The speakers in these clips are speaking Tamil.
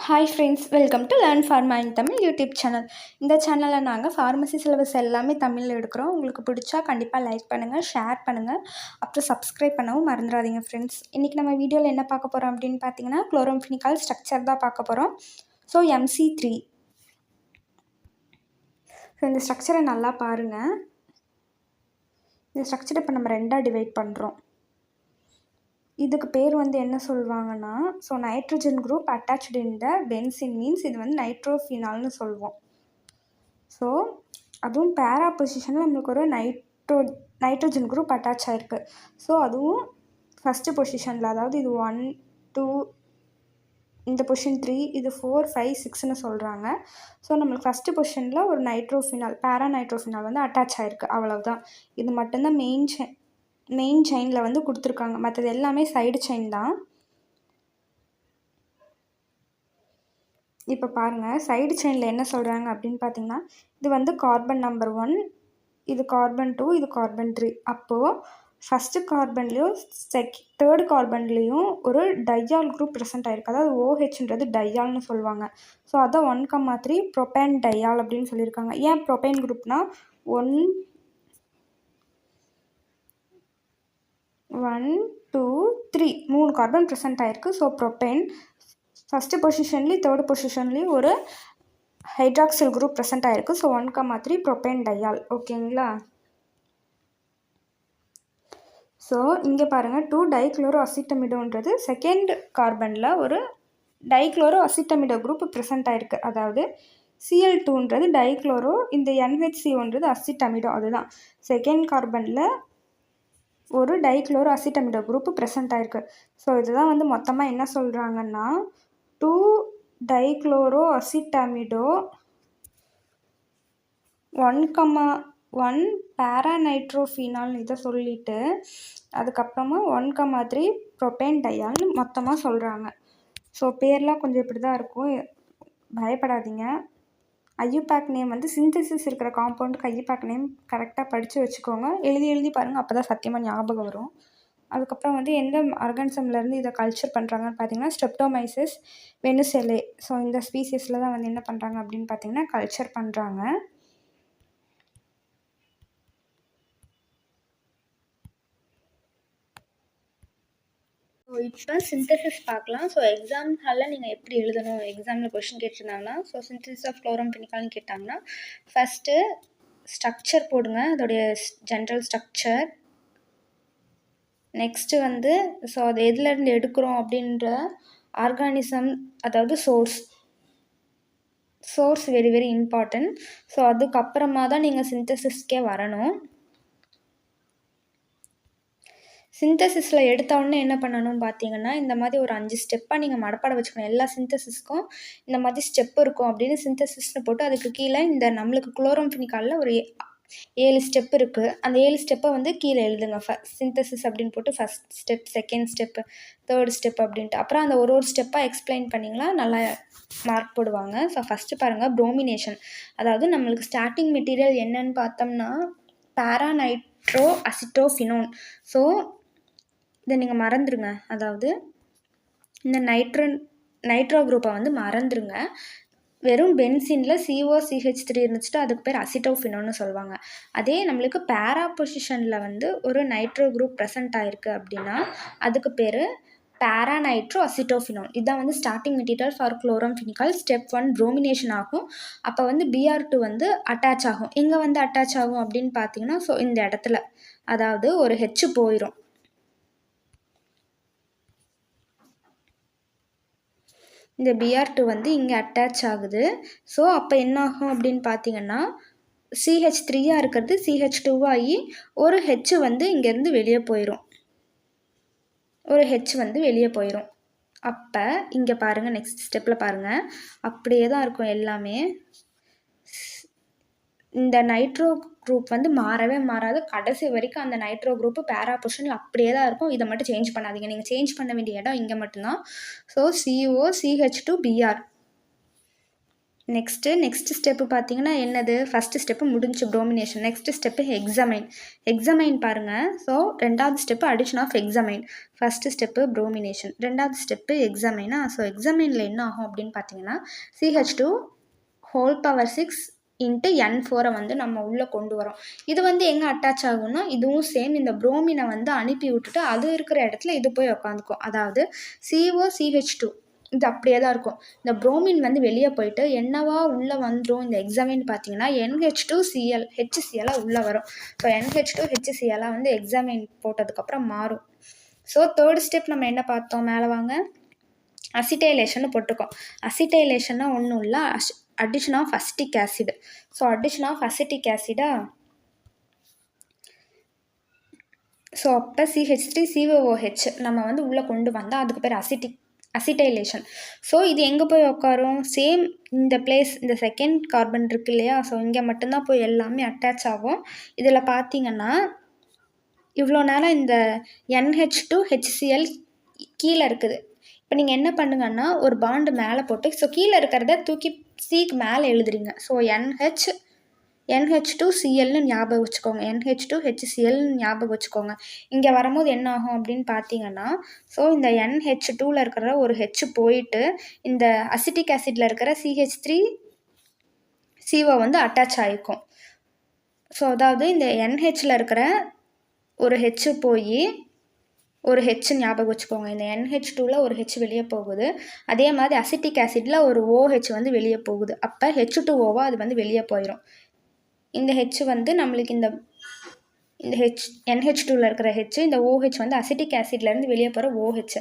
Hi friends, welcome to learn pharma in Tamil YouTube channel. இந்த சேனலில் நாங்கள் ஃபார்மசி சிலபஸ் எல்லாமே தமிழில் எடுக்கிறோம். உங்களுக்கு பிடிச்சா கண்டிப்பாக லைக் பண்ணுங்கள், ஷேர் பண்ணுங்கள், அப்புறம் சப்ஸ்கிரைப் பண்ணவும் மறந்துடாதீங்க ஃப்ரெண்ட்ஸ். இன்றைக்கி நம்ம வீடியோவில் என்ன பார்க்க போகிறோம் அப்படின்னு பார்த்தீங்கன்னா, குளோரோம்ஃபெனிகால் ஸ்ட்ரக்சர் தான் பார்க்க போகிறோம். So MC3. ஸோ இந்த ஸ்ட்ரக்சரை நல்லா பாருங்கள். இந்த ஸ்ட்ரக்சரை இப்போ நம்ம ரெண்டாக டிவைட் பண்ணுறோம். இதுக்கு பேர் வந்து என்ன சொல்லுவாங்கன்னா, ஸோ நைட்ரஜன் குரூப் அட்டாச்டு இன் த பென்சின் மீன்ஸ் இது வந்து நைட்ரோஃபினால்னு சொல்லுவோம். ஸோ அதுவும் பேரா பொசிஷனில் நம்மளுக்கு ஒரு நைட்ரோஜன் குரூப் அட்டாச் ஆகிருக்கு. ஸோ அதுவும் ஃபஸ்ட்டு பொசிஷனில், அதாவது இது 1 2 இந்த பொசிஷன் 3, இது 4 5 6ன்னு சொல்கிறாங்க. ஸோ நம்மளுக்கு ஃபஸ்ட்டு பொசிஷனில் ஒரு பேரா நைட்ரோஃபினால் வந்து அட்டாச் ஆகிருக்கு, அவ்வளவுதான். இது மட்டும்தான் மெயின் செயினில் வந்து கொடுத்துருக்காங்க. மற்றது எல்லாமே சைடு செயின் தான். இப்போ பாருங்கள், சைடு செயினில் என்ன சொல்கிறாங்க அப்படின்னு பார்த்தீங்கன்னா, இது வந்து கார்பன் நம்பர் 1, இது கார்பன் 2, இது கார்பன் 3. அப்போது ஃபஸ்ட்டு கார்பன்லேயும் தேர்டு கார்பன்லேயும் ஒரு டையால் குரூப் ப்ரெசென்ட் ஆகிருக்கு. அதாவது OHன்றது டையால்னு சொல்லுவாங்க. ஸோ அதான் 1,3 ப்ரோபேன் டையால் அப்படின்னு சொல்லியிருக்காங்க. ஏன் ப்ரோபேன் குரூப்னா 1 2 3 3 கார்பன் ப்ரெசென்ட் ஆகிருக்கு. ஸோ ப்ரோபேன் ஃபஸ்ட்டு பொசிஷன்லேயும் தேர்டு பொசிஷன்லேயும் ஒரு ஹைட்ராக்சில் குரூப் ப்ரெசென்ட் ஆகிருக்கு. So 1,3 propane diol. ஓகேங்களா? ஸோ இங்கே பாருங்கள், 2 டைக்ளோரோ அசிட்டமிடோன்றது செகண்ட் கார்பனில் ஒரு டைக்ளோரோ அசிட்டமிடோ குரூப் ப்ரெசென்ட் ஆகிருக்கு. அதாவது Cl2ன்றது டைக்ளோரோ, இந்த NHCOன்றது அசிட்டமிடோ. அதுதான் செகண்ட் கார்பனில் ஒரு டைக்ளோரோ அசிட்டமிடோ குரூப் ப்ரெசென்ட் ஆகிருக்கு. ஸோ இதுதான் வந்து மொத்தமாக என்ன சொல்கிறாங்கன்னா, 2 டைக்ளோரோ அசிட்டமிடோ 1,1 பேராநைட்ரோஃபினால்னு இதை சொல்லிவிட்டு அதுக்கப்புறமா 1,3 ப்ரோபேன் டையால்னு மொத்தமாக சொல்கிறாங்க. ஸோ பேர்லாம் கொஞ்சம் இப்படி தான் இருக்கும், பயப்படாதீங்க. ஐயூபேக் நேம் வந்து சிந்தசிஸ் இருக்கிற காம்பவுண்டுக்கு ஐயூபேக் நேம் கரெக்டாக படித்து வச்சுக்கோங்க. எழுதி பாருங்கள், அப்போ தான் சத்தியமாக ஞாபகம் வரும். அதுக்கப்புறம் வந்து எந்த ஆர்கானிசம்லேருந்து இதை கல்ச்சர் பண்ணுறாங்கன்னு பார்த்தீங்கன்னா, ஸ்ட்ரெப்டோமைசிஸ் வெனுசெலே. ஸோ இந்த ஸ்பீசிஸில் தான் வந்து என்ன பண்ணுறாங்க அப்படின்னு பார்த்தீங்கன்னா கல்ச்சர் பண்ணுறாங்க. ஸோ இப்போ சிந்தசிஸ் பார்க்கலாம். ஸோ எக்ஸாம் ஹாலில் நீங்கள் எப்படி எழுதணும், எக்ஸாமில் கொஷின் கேட்டிருந்தாங்கன்னா, ஸோ சிந்தசிஸ் ஆஃப் குளோரோம்ஃபெனிகால்னு கேட்டாங்கன்னா ஃபஸ்ட்டு ஸ்ட்ரக்சர் போடுங்க, அதோடைய ஜென்ரல் ஸ்ட்ரக்சர். நெக்ஸ்ட்டு வந்து ஸோ அது எதுலேருந்து எடுக்கிறோம் அப்படின்ற ஆர்கானிசம், அதாவது source very very important. So அதுக்கப்புறமா தான் நீங்கள் சிந்தசிஸ்க்கே வரணும். சிந்தசிஸில் எடுத்தோடனே என்ன பண்ணணும் பார்த்தீங்கன்னா, இந்த மாதிரி ஒரு 5 ஸ்டெப்பாக நீங்கள் மனப்பாடம் வச்சுக்கணும். எல்லா சிந்தசிஸ்க்கும் இந்த மாதிரி ஸ்டெப் இருக்கும் அப்படின்னு சிந்தசிஸ்னு போட்டு அதுக்கு கீழே இந்த நம்மளுக்கு குளோரோம்ஃபெனிகாலில் ஒரு 7 ஸ்டெப் இருக்குது. அந்த 7 ஸ்டெப்பை வந்து கீழே எழுதுங்க. சிந்தசிஸ் அப்படின்னு போட்டு first step, second step, third step அப்படின்ட்டு. அப்புறம் அந்த ஒரு ஸ்டெப்பாக எக்ஸ்பிளைன் பண்ணிங்களா நல்லா மார்க் போடுவாங்க. ஸோ ஃபஸ்ட்டு பாருங்கள், ப்ரோமினேஷன். அதாவது நம்மளுக்கு ஸ்டார்டிங் மெட்டீரியல் என்னன்னு பார்த்தோம்னா பேராநைட்ரோ அசிட்டோஃபினோன். ஸோ இதை நீங்கள் மறந்துடுங்க. அதாவது இந்த நைட்ரோ குரூப்பை வந்து மறந்துடுங்க. வெறும் பென்சினில் COCH3 இருந்துச்சுட்டு அதுக்கு பேர் அசிட்டோஃபினோன்னு சொல்லுவாங்க. அதே நம்மளுக்கு பேரா பொசிஷனில் வந்து ஒரு நைட்ரோ குரூப் ப்ரெசென்ட் ஆகிருக்கு அப்படின்னா அதுக்கு பேர் பேராநைட்ரோ அசிட்டோஃபினோன். இதுதான் வந்து starting material for chloramphenicol. Step 1 bromination ஆகும். அப்போ வந்து Br2 வந்து அட்டாச் ஆகும். எங்கே வந்து அட்டாச் ஆகும் அப்படின்னு பார்த்தீங்கன்னா, ஸோ இந்த இடத்துல, அதாவது ஒரு H போயிடும். இந்த Br2 வந்து இங்கே அட்டாச் ஆகுது. ஸோ அப்போ என்ன ஆகும் அப்படின்னு பார்த்தீங்கன்னா, CH3 இருக்கிறது CH2 ஆகி ஒரு H வந்து இங்கேருந்து வெளியே போயிடும். அப்போ இங்கே பாருங்கள், நெக்ஸ்ட் ஸ்டெப்பில் பாருங்கள், அப்படியே தான் இருக்கும் எல்லாமே. இந்த நைட்ரோ குரூப் வந்து மாறவே மாறாது. கடைசி வரைக்கும் அந்த நைட்ரோ குரூப்பு பேரா பொசிஷனில் அப்படியே தான் இருக்கும். இதை மட்டும் சேஞ்ச் பண்ணாதீங்க. நீங்கள் சேஞ்ச் பண்ண வேண்டிய இடம் இங்கே மட்டும்தான். So CO CH2 Br. Next step பார்த்தீங்கன்னா என்னது, ஃபஸ்ட்டு ஸ்டெப்பு முடிஞ்சு ப்ரோமினேஷன். நெக்ஸ்ட் ஸ்டெப்பு எக்ஸமைன் பாருங்கள். ஸோ 2வது ஸ்டெப்பு அடிஷன் ஆஃப் எக்ஸமைன். ஃபஸ்ட்டு ஸ்டெப்பு ப்ரோமினேஷன், 2வது ஸ்டெப்பு எக்ஸமைனா. ஸோ எக்ஸமைனில் என்ன ஆகும் அப்படின்னு பார்த்தீங்கன்னா CH2 6 இன்ட்டு N4 வந்து நம்ம உள்ளே கொண்டு வரோம். இது வந்து எங்கே அட்டாச் ஆகும்னா, இதுவும் சேம் இந்த புரோமினை வந்து அனுப்பி விட்டுட்டு அது இருக்கிற இடத்துல இது போய் உக்காந்துக்கும். அதாவது COCH2 இது அப்படியே தான் இருக்கும். இந்த புரோமின் வந்து வெளியே போயிட்டு என்னவா உள்ளே வந்துடும் இந்த எக்ஸாமின் பார்த்தீங்கன்னா NH2Cl HCl உள்ளே வரும். ஸோ NH2HCl வந்து எக்ஸாமின் போட்டதுக்கப்புறம் மாறும். ஸோ 3rd ஸ்டெப் நம்ம என்ன பார்த்தோம், மேலே வாங்க, அசிட்டைலேஷன் போட்டிருக்கோம். அசிட்டைலேஷன்னா ஒன்றும் இல்லை, addition of acetic acid. So addition of acetic ஆசிடா. ஸோ அப்போ CH3COOH நம்ம வந்து உள்ளே கொண்டு வந்தால் அதுக்கு பேர் அசிட்டைலேஷன். ஸோ இது எங்கே போய் உட்காரும், சேம் இந்த பிளேஸ், இந்த செகண்ட் கார்பன் இருக்கு இல்லையா, ஸோ இங்கே மட்டும்தான் போய் எல்லாமே அட்டாச் ஆகும். இதில் பார்த்தீங்கன்னா இவ்வளோ நேரம் இந்த NH2HCl கீழே இருக்குது. இப்போ நீங்கள் என்ன பண்ணுங்கன்னா ஒரு பாண்டு மேலே போட்டு, ஸோ கீழே இருக்கிறத தூக்கி சிக்கு மேலே எழுதுறீங்க. ஸோ NH2Clன்னு ஞாபகம் வச்சுக்கோங்க, NH2HClன்னு ஞாபகம் வச்சுக்கோங்க. இங்கே வரும்போது என்ன ஆகும் அப்படின்னு பார்த்தீங்கன்னா, ஸோ இந்த NH2ல் இருக்கிற ஒரு H போயிட்டு இந்த அசிட்டிக் ஆசிட்டில் இருக்கிற CH3CO வந்து அட்டாச் ஆகிக்கும். ஸோ அதாவது இந்த NHல இருக்கிற ஒரு H போய் ஒரு H ஞாபகம் வச்சுக்கோங்க. இந்த NH2ல் ஒரு H வெளியே போகுது. அதே மாதிரி அசிட்டிக் ஆசிட்டில் ஒரு OH வந்து வெளியே போகுது. அப்போ H2O அது வந்து வெளியே போயிடும். இந்த H வந்து நம்மளுக்கு இந்த NH2ல் இருக்கிற H, இந்த OH வந்து அசிட்டிக் ஆசிட்லேருந்து வெளியே போகிற OH,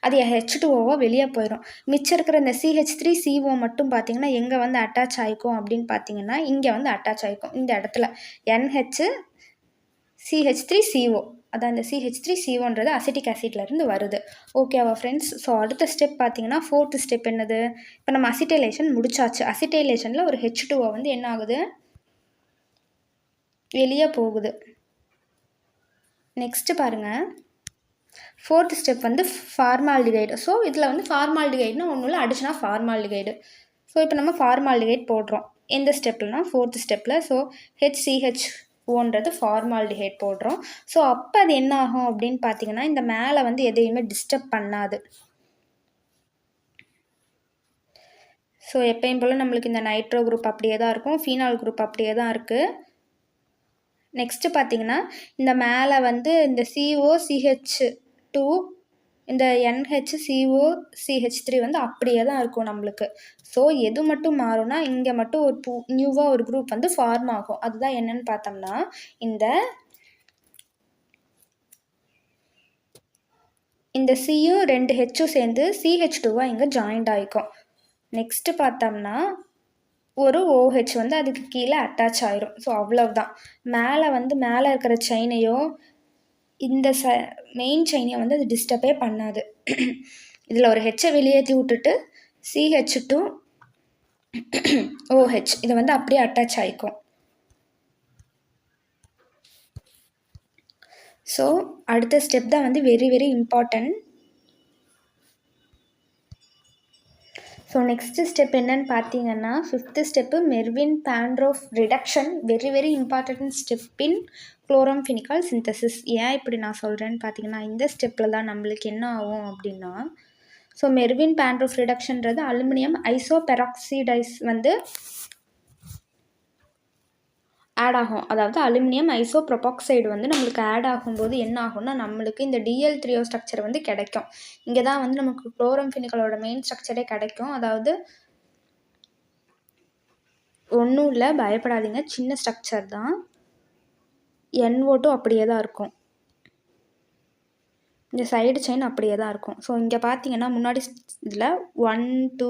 அது H2O வெளியே போயிடும். மிச்சம் இருக்கிற இந்த CH3CO மட்டும் பார்த்திங்கன்னா எங்கே வந்து அட்டாச் ஆகிக்கும் அப்படின்னு பார்த்தீங்கன்னா இங்கே வந்து அட்டாச் ஆகிக்கும். இந்த இடத்துல NHCH3CO, அதான் இந்த CH3COன்றது அசிட்டிக் ஆசிட்லேருந்து வருது. ஓகேவா ஃப்ரெண்ட்ஸ்? ஸோ அடுத்த ஸ்டெப் பார்த்தீங்கன்னா 4th ஸ்டெப் என்னது, இப்போ நம்ம அசிட்டைலேஷன் முடிச்சாச்சு. அசிட்டைலேஷனில் ஒரு H2O வந்து என்ன ஆகுது, வெளியே போகுது. நெக்ஸ்ட்டு பாருங்கள், 4th ஸ்டெப் வந்து ஃபார்மால்டிகைடு. ஸோ இதில் வந்து ஃபார்மால்டிகைடுனா ஒன்றும் இல்லை, அடிஷன் ஆஃப் ஃபார்மால்டிகைடு. ஸோ இப்போ நம்ம ஃபார்மால்டிகைட் போடுறோம் எந்த ஸ்டெப்லனா 4th ஸ்டெப்பில். ஸோ HCHOன்றது ஃபார்மால்டிகைட் போடுறோம். ஸோ அப்போ அது என்ன ஆகும் அப்படின்னு பார்த்தீங்கன்னா இந்த மேலே வந்து எதையுமே டிஸ்டர்ப் பண்ணாது. ஸோ எப்பயும் போல் நம்மளுக்கு இந்த நைட்ரோ குரூப் அப்படியே தான் இருக்கும், ஃபீனால் குரூப் அப்படியே தான் இருக்குது. நெக்ஸ்ட்டு பார்த்தீங்கன்னா இந்த மேலே வந்து இந்த COCH2 இந்த NHCOCH3 வந்து அப்படியே தான் இருக்கும் நம்மளுக்கு. ஸோ எது மட்டும் மாறும்னா இங்கே மட்டும் ஒரு நியூவாக ஒரு குரூப் வந்து ஃபார்ம் ஆகும். அதுதான் என்னன்னு பார்த்தோம்னா இந்த Cயும் 2 Hயும் சேர்ந்து CH2வாக இங்கே ஜாயிண்ட் ஆகிக்கும். நெக்ஸ்ட்டு பார்த்தோம்னா ஒரு OH வந்து அதுக்கு கீழே அட்டாச் ஆயிரும். ஸோ அவ்வளவுதான். மேலே இருக்கிற செயினையோ இந்த மெயின் செயினையோ வந்து அது டிஸ்டர்பே பண்ணாது. இதில் ஒரு ஹெச்சை வெளியேற்றி விட்டுட்டு CH2OH இதை வந்து அப்படியே அட்டாச் ஆகிக்கும். ஸோ அடுத்த ஸ்டெப் தான் வந்து very very important. So next step என்னன்னு பார்த்தீங்கன்னா 5th step Meerwein Ponndorf reduction. Very very important step in chloramphenicol synthesis. ஏன் இப்படி நான் சொல்கிறேன்னு பார்த்தீங்கன்னா இந்த ஸ்டெப்பில் தான் நம்மளுக்கு என்ன ஆகும் அப்படின்னா, ஸோ மெர்வின் பாண்ட்ரோஃப் ரிடக்ஷன்றது அலுமினியம் ஐசோபெராக்சைடைஸ் வந்து ஆட் ஆகும். அதாவது அலுமினியம் ஐசோப்ரோபாக்சைடு வந்து நம்மளுக்கு ஆட் ஆகும்போது என்ன ஆகும்னா நம்மளுக்கு இந்த DL3O ஸ்ட்ரக்சர் வந்து கிடைக்கும். இங்கே தான் வந்து நமக்கு குளோரம்ஃபினிகாலோட மெயின் ஸ்ட்ரக்சரே கிடைக்கும். அதாவது ஒன்றும் இல்லை, பயப்படாதீங்க, சின்ன ஸ்ட்ரக்சர் தான். NO2 அப்படியே தான் இருக்கும், இந்த சைடு செயின் அப்படியே தான் இருக்கும். ஸோ இங்கே பார்த்தீங்கன்னா முன்னாடி இதில் 1 2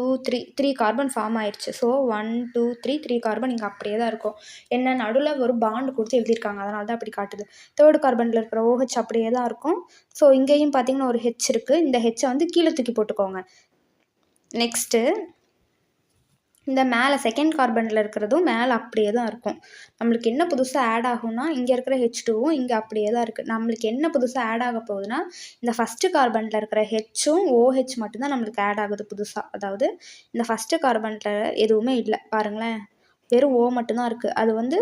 3 கார்பன் ஃபார்ம் ஆயிடுச்சு. ஸோ 1 2 3 கார்பன் இங்கே அப்படியே தான் இருக்கும். என்ன நடுவில் ஒரு பாண்டு கொடுத்து எழுதியிருக்காங்க, அதனால தான் அப்படி காட்டுது. 3rd கார்பனில் இருக்கிற OH அப்படியே தான் இருக்கும். ஸோ இங்கேயும் பார்த்தீங்கன்னா ஒரு H இருக்குது. இந்த ஹெச்சை வந்து கீழே தூக்கி போட்டுக்கோங்க. நெக்ஸ்ட்டு இந்த மேலே செகண்ட் கார்பனில் இருக்கிறதும் மேலே அப்படியே தான் இருக்கும். நம்மளுக்கு என்ன புதுசாக ஆட் ஆகும்னா இங்கே இருக்கிற H2வும் இங்கே அப்படியே தான் இருக்குது. நம்மளுக்கு என்ன புதுசாக ஆட் ஆக போகுதுன்னா இந்த ஃபஸ்ட்டு கார்பனில் இருக்கிற ஹெச்சும் OH மட்டும்தான் நம்மளுக்கு ஆட் ஆகுது புதுசாக. அதாவது இந்த ஃபஸ்ட்டு கார்பனில் எதுவுமே இல்லை பாருங்களேன், வெறும் O மட்டும்தான் இருக்குது. அது வந்து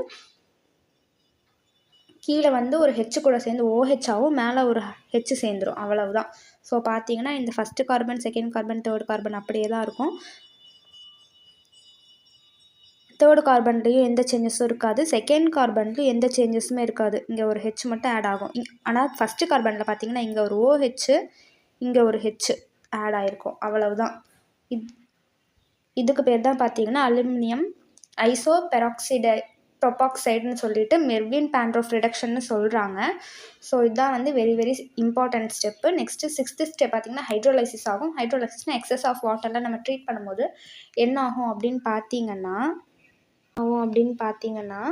கீழே வந்து ஒரு ஹெச் கூட சேர்ந்து OH ஆகும், மேலே ஒரு ஹெச் சேர்ந்துடும், அவ்வளவுதான். ஸோ பார்த்தீங்கன்னா இந்த first carbon, second carbon, third carbon அப்படியே தான் இருக்கும். தேர்ட் கார்பன்லேயும் எந்த சேஞ்சஸும் இருக்காது, செகண்ட் கார்பன்லேயும் எந்த சேஞ்சஸுமே இருக்காது. இங்கே ஒரு ஹெச் மட்டும் ஆட் ஆகும். ஆனால் ஃபஸ்ட்டு கார்பனில் பார்த்தீங்கன்னா இங்கே ஒரு OH, இங்கே ஒரு ஹெச் ஆட் ஆகிருக்கும், அவ்வளவுதான். இதுக்கு பேர் தான் பார்த்தீங்கன்னா அலுமினியம் ஐசோ ப்ரொபாக்சைடுன்னு சொல்லிட்டு மெர்வின் பான்ட்ரோஃப் ரிடக்ஷன்னு சொல்கிறாங்க. ஸோ இதுதான் வந்து very very important step. Next 6th step பார்த்திங்கன்னா ஹைட்ரோலைசிஸ் ஆகும். ஹைட்ரோலைசிஸ்னால் எக்ஸஸ் ஆஃப் வாட்டரில் நம்ம ட்ரீட் பண்ணும்போது என்ன ஆகும் அப்படின்னு பார்த்தீங்கன்னா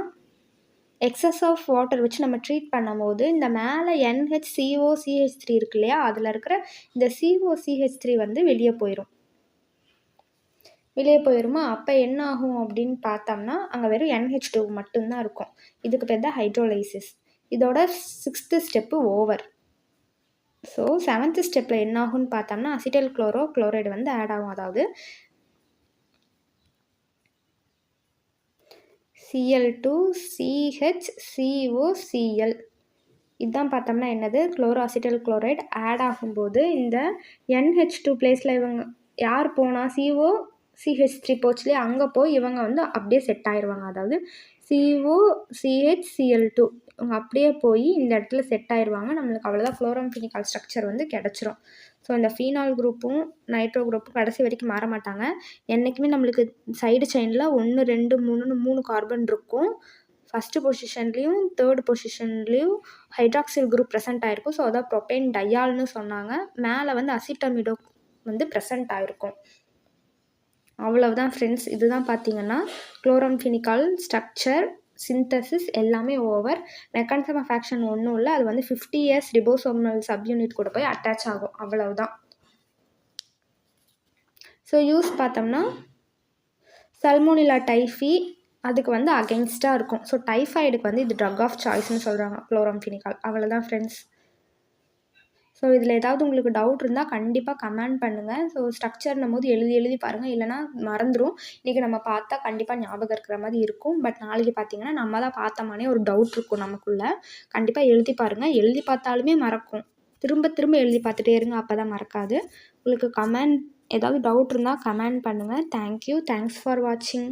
எக்ஸஸ் ஆஃப் வாட்டர் வச்சு நம்ம ட்ரீட் பண்ணும்போது இந்த மேலே NHCOCH3 இருக்கு இல்லையா, அதில் இருக்கிற இந்த COCH3 வந்து வெளியே போயிடுமா. அப்போ என்ன ஆகும் அப்படின்னு பார்த்தோம்னா அங்கே வெறும் NH2 மட்டும்தான் இருக்கும். இதுக்கு பேர் தான் ஹைட்ரோலைசிஸ். இதோட 6th step over. So 7th ஸ்டெப்பில் என்ன ஆகும்னு பார்த்தோம்னா அசிட்டைல் குளோரைடு வந்து ஆட் ஆகும். அதாவது Cl2CHCOCl இதுதான் பார்த்தோம்னா என்னது, அசிட்டைல் குளோரைடு ஆட் ஆகும்போது இந்த NH2 பிளேஸில் இவங்க யார் போனால் COCH3 போச்சுலேயே அங்கே போய் இவங்க வந்து அப்படியே செட் ஆயிடுவாங்க. அதாவது COCHCl2 இவங்க அப்படியே போய் இந்த இடத்துல செட் ஆயிடுவாங்க. நம்மளுக்கு அவ்வளோதான் குளோரோஃபினிகால் ஸ்ட்ரக்சர் வந்து கிடச்சிரும். ஸோ இந்த ஃபீனால் குரூப்பும் நைட்ரோ குரூப்பும் கடைசி வரைக்கும் மாற மாட்டாங்க. என்றைக்குமே நம்மளுக்கு சைடு செயினில் 1 2 3ன்னு 3 கார்பன் இருக்கும். ஃபஸ்ட்டு பொசிஷன்லேயும் தேர்ட் பொசிஷன்லேயும் ஹைட்ராக்சில் குரூப் ப்ரெசென்ட் ஆகிருக்கும். ஸோ அதான் ப்ரோபேன் டையால்னு சொன்னாங்க. மேலே வந்து அசிட்டமிடோ வந்து ப்ரெசென்ட் ஆகிருக்கும். அவ்வளவுதான் ஃப்ரெண்ட்ஸ். இதுதான் பார்த்தீங்கன்னா குளோரோஃபினிகால் ஸ்ட்ரக்சர் சிந்தசிஸ் எல்லாமே ஓவர். மெக்கானிசம் ஆஃப் ஆக்ஷன் ஒன்றும் இல்லை, அது வந்து 50 years ரிபோசோமல் சப்யூனிட் கூட போய் அட்டாச் ஆகும், அவ்வளவுதான். ஸோ யூஸ் பார்த்தோம்னா சல்மோனிலா டைஃபி அதுக்கு வந்து அகெயின்ஸ்டாக இருக்கும். ஸோ டைஃபாய்டுக்கு வந்து இது ட்ரக் ஆஃப் சாய்ஸ்னு சொல்கிறாங்க குளோரோஃபினிகால். அவ்வளோதான் ஃப்ரெண்ட்ஸ். ஸோ இதில் ஏதாவது உங்களுக்கு டவுட் இருந்தால் கண்டிப்பாக கமெண்ட் பண்ணுங்கள். ஸோ ஸ்ட்ரக்சர்னும் போது எழுதி பாருங்கள், இல்லைனா மறந்துடும். இன்றைக்கி நம்ம பார்த்தா கண்டிப்பாக ஞாபகம் இருக்கிற மாதிரி இருக்கும். பட் நாளைக்கு பார்த்தீங்கன்னா நம்ம தான் பார்த்தோமானே ஒரு டவுட் இருக்கும் நமக்குள்ளே. கண்டிப்பாக எழுதி பாருங்கள். எழுதி பார்த்தாலுமே மறக்கும். திரும்ப எழுதி பார்த்துட்டே இருங்க, அப்போ தான் மறக்காது. உங்களுக்கு ஏதாவது டவுட் இருந்தால் கமெண்ட் பண்ணுங்கள். தேங்க்யூ. தேங்க்ஸ் ஃபார் வாட்சிங்.